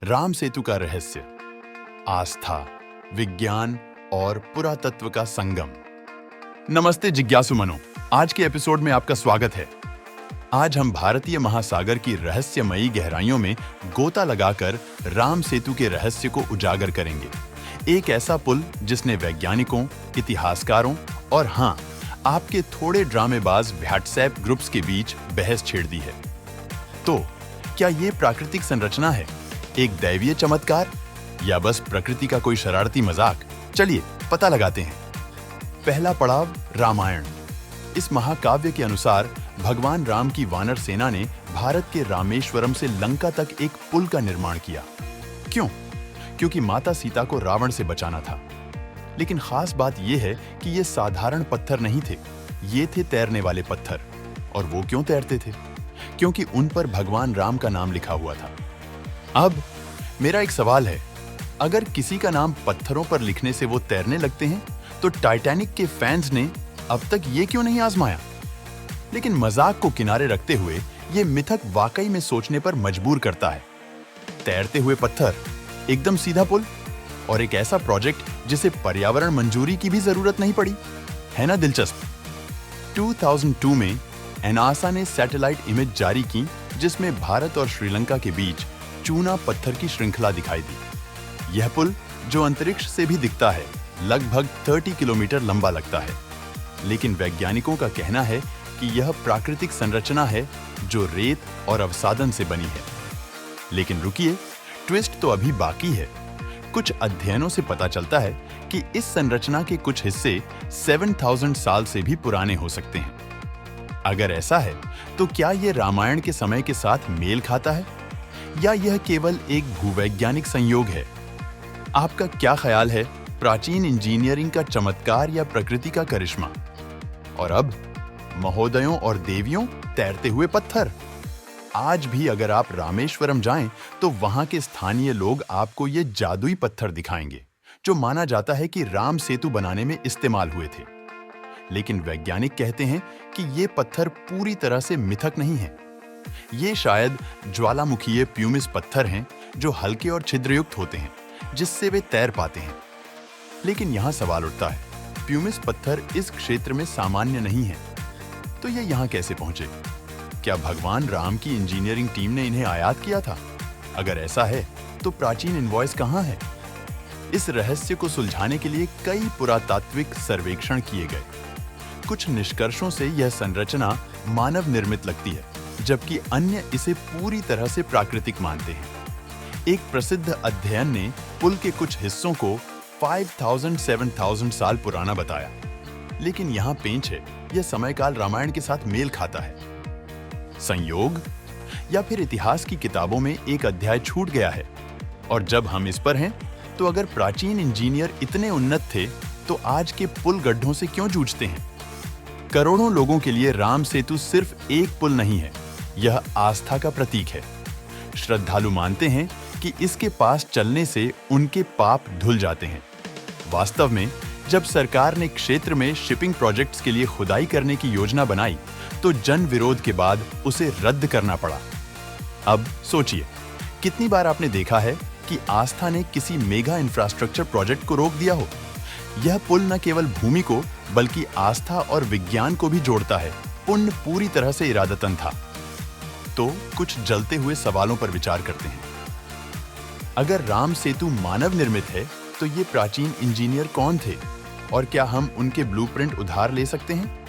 राम सेतु का रहस्य, आस्था, विज्ञान और पुरातत्व का संगम। नमस्ते जिज्ञासु मनो, आज के एपिसोड में आपका स्वागत है। आज हम भारतीय महासागर की रहस्यमयी गहराइयों में गोता लगाकर राम सेतु के रहस्य को उजागर करेंगे। एक ऐसा पुल जिसने वैज्ञानिकों, इतिहासकारों और हाँ, आपके थोड़े ड्रामेबाज व्हाट्सएप ग्रुप्स के बीच बहस छेड़ दी है। तो क्या ये प्राकृतिक संरचना है, एक दैवीय चमत्कार या बस प्रकृति का कोई शरारती मजाक? चलिए पता लगाते हैं। पहला पड़ाव, रामायण। इस महाकाव्य के अनुसार भगवान राम की वानर सेना ने भारत के रामेश्वरम से लंका तक एक पुल का निर्माण किया। क्यों? क्योंकि माता सीता को रावण से बचाना था। लेकिन खास बात यह है कि ये साधारण पत्थर नहीं थे, ये थे तैरने वाले पत्थर। और वो क्यों तैरते थे? क्योंकि उन पर भगवान राम का नाम लिखा हुआ था। अब मेरा एक सवाल है, अगर किसी का नाम पत्थरों पर लिखने से वो तैरने लगते हैं, तो टाइटैनिक के फैंस ने अब तक ये क्यों नहीं आजमाया? लेकिन मजाक को किनारे रखते हुए ये मिथक वाकई में सोचने पर मजबूर करता है। तैरते हुए पत्थर, एकदम सीधा पुल और एक ऐसा प्रोजेक्ट जिसे पर्यावरण मंजूरी की भी जरूरत नहीं पड़ी, है ना दिलचस्प? 2002 में एनासा ने सैटेलाइट इमेज जारी की जिसमें भारत और श्रीलंका के बीच चूना पत्थर की श्रृंखला दिखाई दी। यह पुल, जो अंतरिक्ष से भी दिखता है, लगभग 30 किलोमीटर लंबा लगता है। लेकिन वैज्ञानिकों का कहना है कि यह प्राकृतिक संरचना है जो रेत और अवसादन से बनी है। लेकिन रुकिए, ट्विस्ट तो अभी बाकी है। कुछ अध्ययनों से पता चलता है कि इस संरचना के कुछ हिस्से 7000 साल से भी पुराने हो सकते हैं। अगर ऐसा है, तो क्या यह रामायण के समय के साथ मेल खाता है या यह केवल एक भूवैज्ञानिक संयोग है? आपका क्या ख्याल है, प्राचीन इंजीनियरिंग का चमत्कार या प्रकृति का करिश्मा? और अब महोदयों और देवियों, तैरते हुए पत्थर। आज भी अगर आप रामेश्वरम जाएं, तो वहां के स्थानीय लोग आपको ये जादुई पत्थर दिखाएंगे जो माना जाता है कि राम सेतु बनाने में इस्तेमाल हुए थे। लेकिन वैज्ञानिक कहते हैं कि ये पत्थर पूरी तरह से मिथक नहीं है। ये शायद ज्वालामुखीय प्यूमिस पत्थर हैं जो हल्के और छिद्रयुक्त होते हैं, जिससे वे तैर पाते हैं। लेकिन यहाँ सवाल उठता है, प्यूमिस पत्थर इस क्षेत्र में सामान्य नहीं है, तो ये यहाँ कैसे पहुंचे? क्या भगवान राम की इंजीनियरिंग टीम ने इन्हें आयात किया था? अगर ऐसा है, तो प्राचीन इनवॉइस कहाँ है? इस रहस्य को सुलझाने के लिए कई पुरातात्विक सर्वेक्षण किए गए। कुछ निष्कर्षों से यह संरचना मानव निर्मित लगती है, जबकि अन्य इसे पूरी तरह से प्राकृतिक मानते हैं। एक प्रसिद्ध अध्ययन ने पुल के कुछ हिस्सों को 5000-7000 साल पुराना बताया। लेकिन यहाँ पेंच है, यह समयकाल रामायण के साथ मेल खाता है। संयोग या फिर इतिहास की किताबों में एक अध्याय छूट गया है? और जब हम इस पर हैं, तो अगर प्राचीन इंजीनियर इतने उन्नत थे, तो आज के पुल गड्ढों से क्यों जूझते हैं? करोड़ों लोगों के लिए राम सेतु सिर्फ एक पुल नहीं है, यह आस्था का प्रतीक है। श्रद्धालु मानते हैं कि इसके पास चलने से उनके पाप धुल जाते हैं। वास्तव में जब सरकार ने क्षेत्र में शिपिंग प्रोजेक्ट्स के लिए खुदाई करने की योजना बनाई, तो जन विरोध के बाद उसे रद्द करना पड़ा। अब सोचिए, कितनी बार आपने देखा है कि आस्था ने किसी मेगा इंफ्रास्ट्रक्चर प्रोजेक्ट को रोक दिया हो? यह पुल न केवल भूमि को, बल्कि आस्था और विज्ञान को भी जोड़ता है। पुण्य पूरी तरह से इरादतन था। तो कुछ जलते हुए सवालों पर विचार करते हैं। अगर राम सेतु मानव निर्मित है, तो ये प्राचीन इंजीनियर कौन थे और क्या हम उनके ब्लूप्रिंट उधार ले सकते हैं?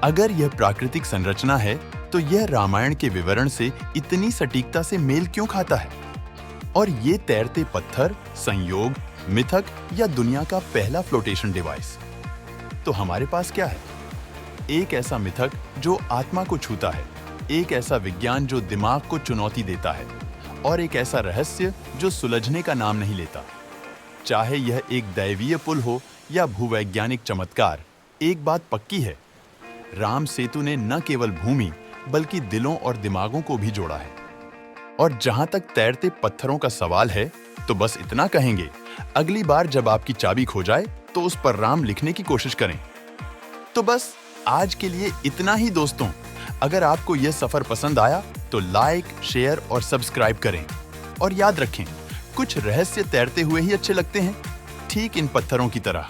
अगर यह प्राकृतिक संरचना है, तो यह रामायण के विवरण से इतनी सटीकता से मेल क्यों खाता है? और ये तैरते पत्थर संयोग, मिथक या दुनिया का पहला फ्लोटेशन डिवाइस? तो हमारे पास क्या है? एक ऐसा मिथक जो आत्मा को छूता है, एक ऐसा विज्ञान जो दिमाग को चुनौती देता है, और एक ऐसा रहस्य जो सुलझने का नाम नहीं लेता। चाहे यह एक दैवीय पुल हो या भूवैज्ञानिक चमत्कार, एक बात पक्की है, राम सेतु ने न केवल भूमि बल्कि दिलों और दिमागों को भी जोड़ा है। और जहां तक तैरते पत्थरों का सवाल है, तो बस इतना कहेंगे, अगली बार जब आपकी चाबी खो जाए, तो उस पर राम लिखने की कोशिश करें। तो बस आज के लिए इतना ही दोस्तों। अगर आपको यह सफर पसंद आया, तो लाइक, शेयर और सब्सक्राइब करें। और याद रखें, कुछ रहस्य तैरते हुए ही अच्छे लगते हैं, ठीक इन पत्थरों की तरह।